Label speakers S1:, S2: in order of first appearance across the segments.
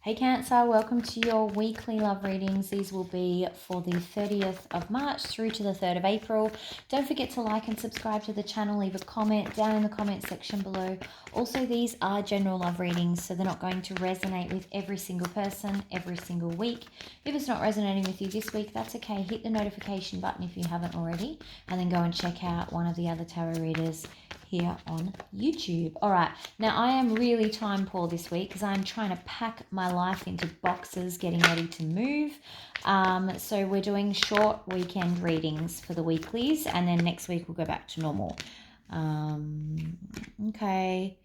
S1: Hey Cancer, welcome to your weekly love readings. These will be for the 30th of March through to the 3rd of April. Don't forget to like and subscribe to the channel. Leave a comment down in the comment section below. Also, these are general love readings, so they're not going to resonate with every single person every single week. If it's not resonating with you this week, that's okay. Hit the notification button if you haven't already, and then go and check out one of the other tarot readers here on YouTube. All right, now I am really time poor this week because I'm trying to pack my life into boxes, getting ready to move. So we're doing short weekend readings for the weeklies, and then next week we'll go back to normal. Okay,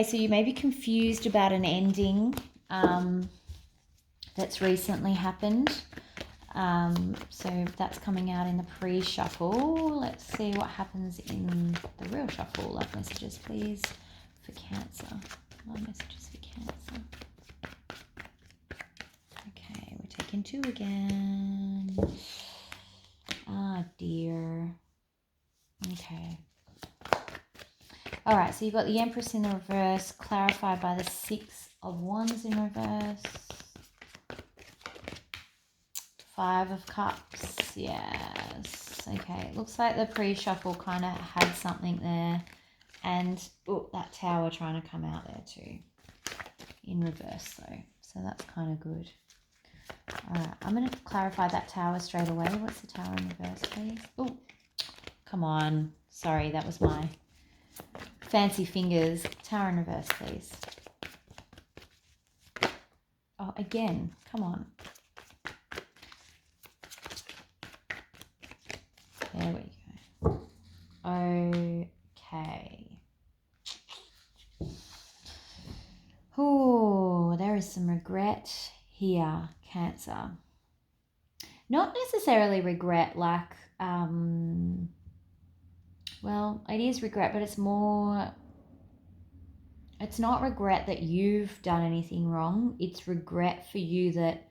S1: so you may be confused about an ending that's recently happened. So that's coming out in the pre-shuffle. Let's see what happens in the real shuffle. Love messages, please, for Cancer. Love messages for Cancer. Okay, we're taking 2 again. Ah, dear. Okay. All right, so you've got the Empress in the reverse, clarified by the 6 of Wands in reverse. 5 of Cups, yes. Okay, it looks like the pre-shuffle kind of had something there. And, oh, that Tower trying to come out there too. In reverse though, so that's kind of good. Alright, I'm going to clarify that Tower straight away. What's the Tower in reverse, please? Oh, come on. Sorry, that was my fancy fingers. Tower in reverse, please. Oh, again, come on. There we go. Okay. Oh, there is some regret here, Cancer. Not necessarily regret like, well, it is regret, but it's more, it's not regret that you've done anything wrong. It's regret for you that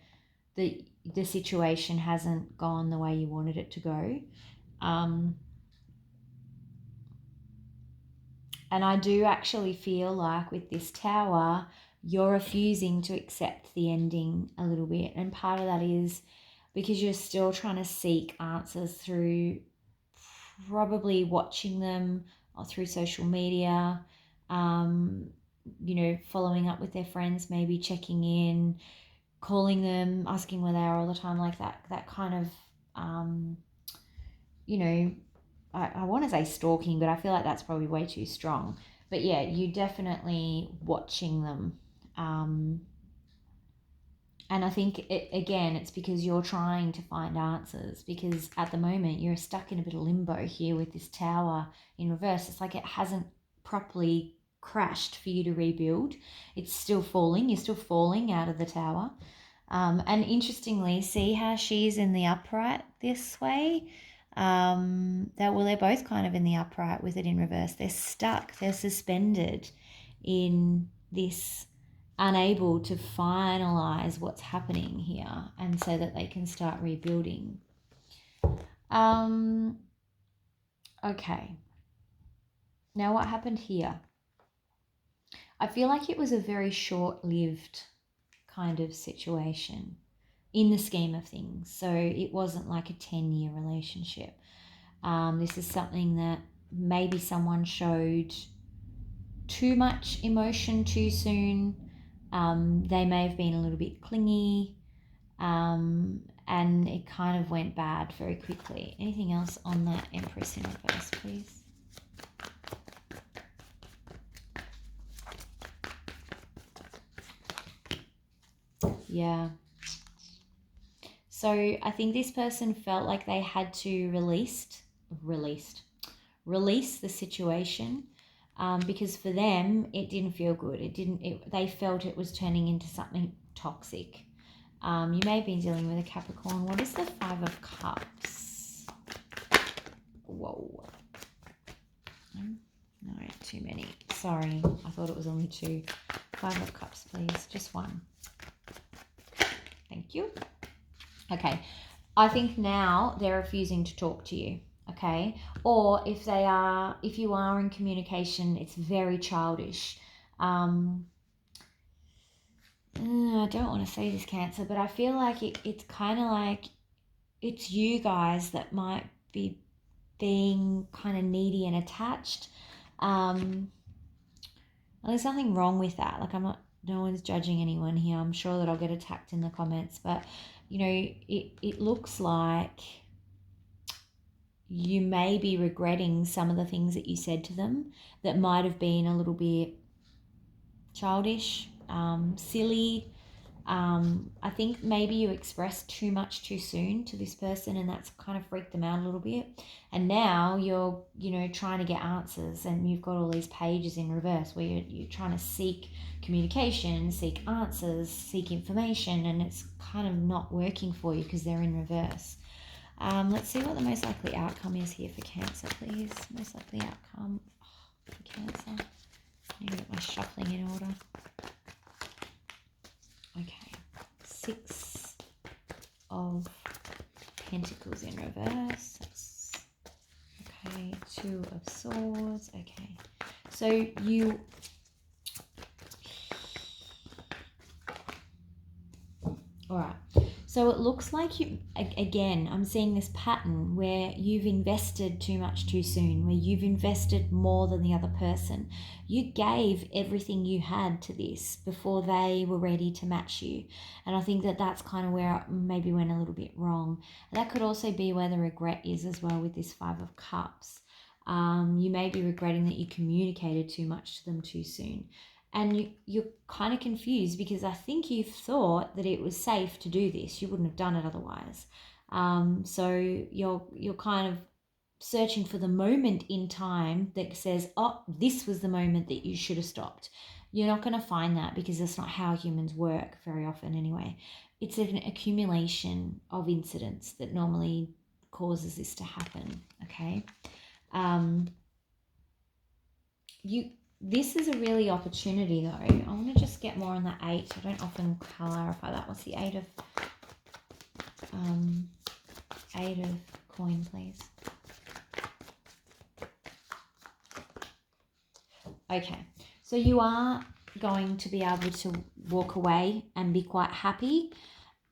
S1: the situation hasn't gone the way you wanted it to go. And I do actually feel like with this Tower, you're refusing to accept the ending a little bit. And part of that is because you're still trying to seek answers through probably watching them or through social media, following up with their friends, maybe checking in, calling them, asking where they are all the time, like that kind of, I want to say stalking, but I feel like that's probably way too strong. But yeah, you definitely watching them. And I think, it's because you're trying to find answers, because at the moment you're stuck in a bit of limbo here with this Tower in reverse. It's like it hasn't properly crashed for you to rebuild. It's still falling. You're still falling out of the Tower. And interestingly, see how she's in the upright this way? They're both kind of in the upright with it in reverse. They're stuck. They're suspended in this, unable to finalize what's happening here, and so that they can start rebuilding. Okay. Now what happened here? I feel like it was a very short-lived kind of situation in the scheme of things. So it wasn't like a 10-year relationship. This is something that maybe someone showed too much emotion too soon. They may have been a little bit clingy, and it kind of went bad very quickly. Anything else on that Empress in reverse, please? Yeah. So I think this person felt like they had to release the situation, because for them it didn't feel good. They felt it was turning into something toxic. You may have been dealing with a Capricorn. What is the 5 of Cups? Whoa. No, too many. Sorry, I thought it was only 2. 5 of Cups, please. Just 1. Thank you. Okay. I think now they're refusing to talk to you. Okay. Or if you are in communication, it's very childish. I don't want to say this, Cancer, but I feel like it's kind of like it's you guys that might be being kind of needy and attached. There's nothing wrong with that. Like, no one's judging anyone here. I'm sure that I'll get attacked in the comments, but it looks like you may be regretting some of the things that you said to them that might have been a little bit childish, silly. I think maybe you expressed too much too soon to this person, and that's kind of freaked them out a little bit. And now you're, trying to get answers, and you've got all these pages in reverse where you're trying to seek communication, seek answers, seek information, and it's kind of not working for you because they're in reverse. Let's see what the most likely outcome is here for Cancer, please. Most likely outcome for Cancer. I need to get my shuffling in order. Okay, 6 of Pentacles in reverse. Okay, 2 of Swords. Okay, so you... All right. So it looks like you, again, I'm seeing this pattern where you've invested too much too soon, where you've invested more than the other person. You gave everything you had to this before they were ready to match you. And I think that that's kind of where I maybe went a little bit wrong. And that could also be where the regret is as well with this 5 of Cups. You may be regretting that you communicated too much to them too soon. And you're kind of confused because I think you thought that it was safe to do this. You wouldn't have done it otherwise. So you're kind of searching for the moment in time that says, oh, this was the moment that you should have stopped. You're not going to find that because that's not how humans work very often anyway. It's an accumulation of incidents that normally causes this to happen, okay? This is a really opportunity though. I want to just get more on the 8. I don't often clarify that. What's the 8 of coin, please? Okay, so you are going to be able to walk away and be quite happy,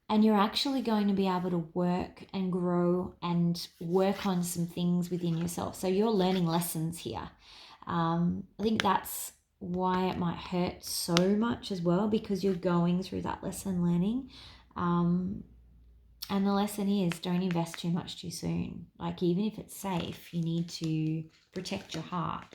S1: and you're actually going to be able to work and grow and work on some things within yourself. So you're learning lessons here. I think that's why it might hurt so much as well, because you're going through that lesson learning. And the lesson is, don't invest too much too soon. Like, even if it's safe, you need to protect your heart.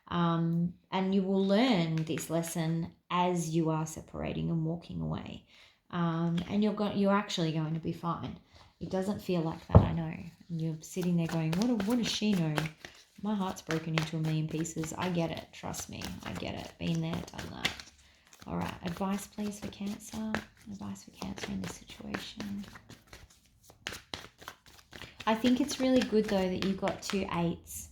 S1: And you will learn this lesson as you are separating and walking away. And you're actually going to be fine. It doesn't feel like that, I know. And you're sitting there going, what does she know? My heart's broken into a million pieces. I get it. Trust me. I get it. Been there, done that. All right. Advice, please, for Cancer. Advice for Cancer in this situation. I think it's really good, though, that you've got 2 8s.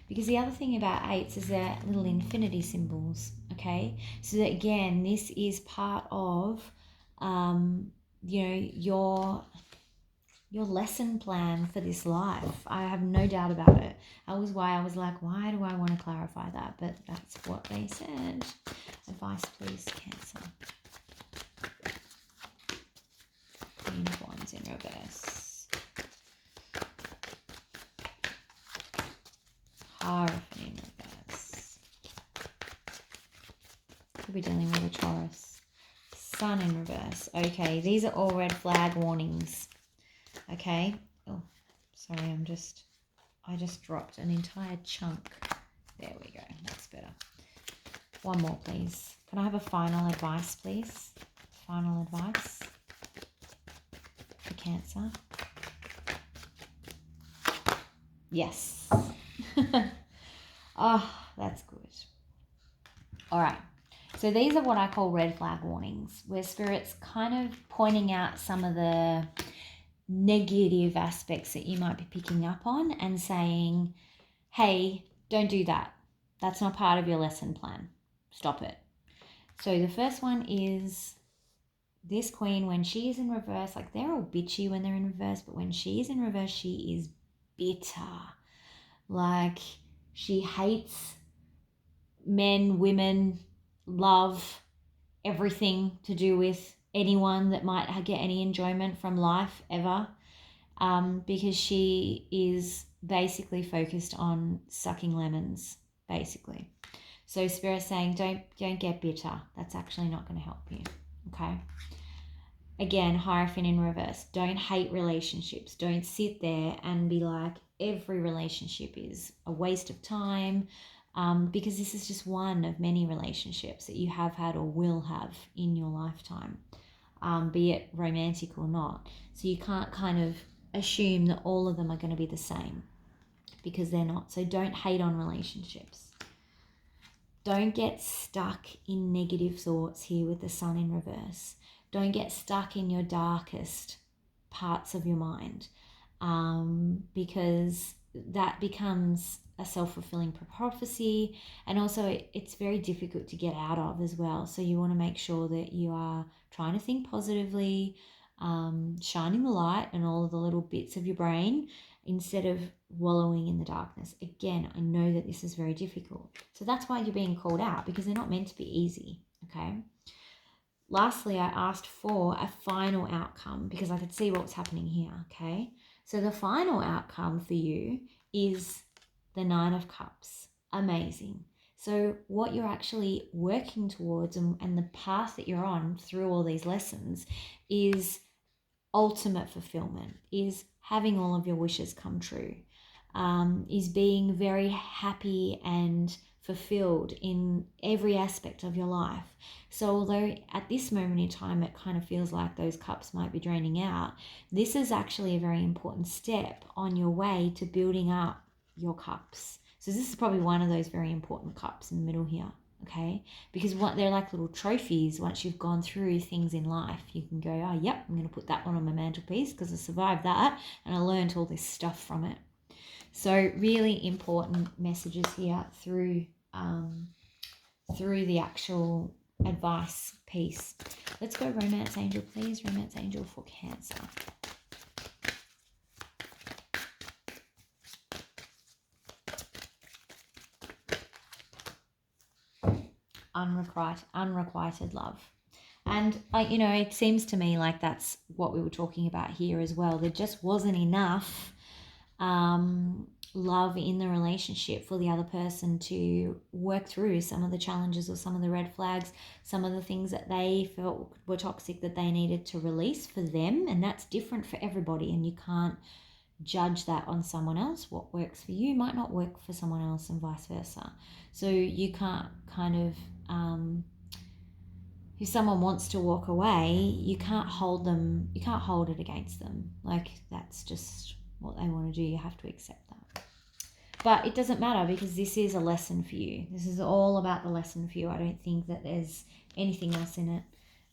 S1: Because the other thing about 8s is they're little infinity symbols, okay? So that, again, this is part of, your lesson plan for this life. I have no doubt about it. That was why I was like, why do I want to clarify that? But that's what they said. Advice, please, Cancer. Queen of Wands in reverse. Hierophant in reverse. Could be dealing with a Taurus. Sun in reverse. Okay, these are all red flag warnings. Okay. Oh, sorry, I just dropped an entire chunk. There we go. That's better. One more, please. Can I have a final advice, please? Final advice for Cancer. Yes. Oh, that's good. All right. So these are what I call red flag warnings, where Spirit's kind of pointing out some of the negative aspects that you might be picking up on and saying, hey, don't do that. That's not part of your lesson plan. Stop it. So the first one is this Queen, when she is in reverse, like, they're all bitchy when they're in reverse, but when she is in reverse, she is bitter. Like, she hates men, women, love, everything to do with anyone that might get any enjoyment from life ever, because she is basically focused on sucking lemons, basically. So Spirit's saying, don't get bitter. That's actually not going to help you. Okay. Again, Hierophant in reverse. Don't hate relationships. Don't sit there and be like, every relationship is a waste of time, because this is just one of many relationships that you have had or will have in your lifetime, be it romantic or not. So you can't kind of assume that all of them are going to be the same, because they're not. So don't hate on relationships. Don't get stuck in negative thoughts here with the Sun in reverse. Don't get stuck in your darkest parts of your mind, because that becomes a self-fulfilling prophecy, and also it's very difficult to get out of as well. So you want to make sure that you are trying to think positively, shining the light and all of the little bits of your brain instead of wallowing in the darkness. Again, I know that this is very difficult. So that's why you're being called out, because they're not meant to be easy, okay? Lastly, I asked for a final outcome because I could see what was happening here, okay? So the final outcome for you is the Nine of Cups. Amazing. So what you're actually working towards and the path that you're on through all these lessons is ultimate fulfillment, is having all of your wishes come true, is being very happy and fulfilled in every aspect of your life. So although at this moment in time it kind of feels like those cups might be draining out, this is actually a very important step on your way to building up your cups. So this is probably one of those very important cups in the middle here, okay? Because they're like little trophies. Once you've gone through things in life, you can go, oh, yep, I'm going to put that one on my mantelpiece because I survived that and I learned all this stuff from it. So really important messages here through the actual advice piece. Let's go Romance Angel, please. Romance Angel for Cancer. Unrequited love. And it seems to me like that's what we were talking about here as well. There just wasn't enough love in the relationship for the other person to work through some of the challenges or some of the red flags, some of the things that they felt were toxic that they needed to release for them. And that's different for everybody, and you can't judge that on someone else. What works for you might not work for someone else, and vice versa. So you can't kind of if someone wants to walk away, you can't hold it against them. Like, that's just what they want to do. You have to accept that. But it doesn't matter, because this is a lesson for you. This is all about the lesson for you. I don't think that there's anything else in it.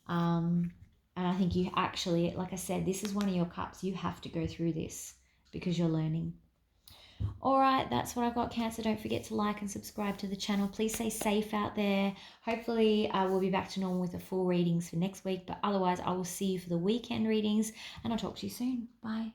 S1: And I think you actually, like I said, this is one of your cups. You have to go through this because you're learning. All right, that's what I've got, Cancer. Don't forget to like and subscribe to the channel. Please stay safe out there. Hopefully we'll be back to normal with the full readings for next week. But otherwise, I will see you for the weekend readings, and I'll talk to you soon. Bye.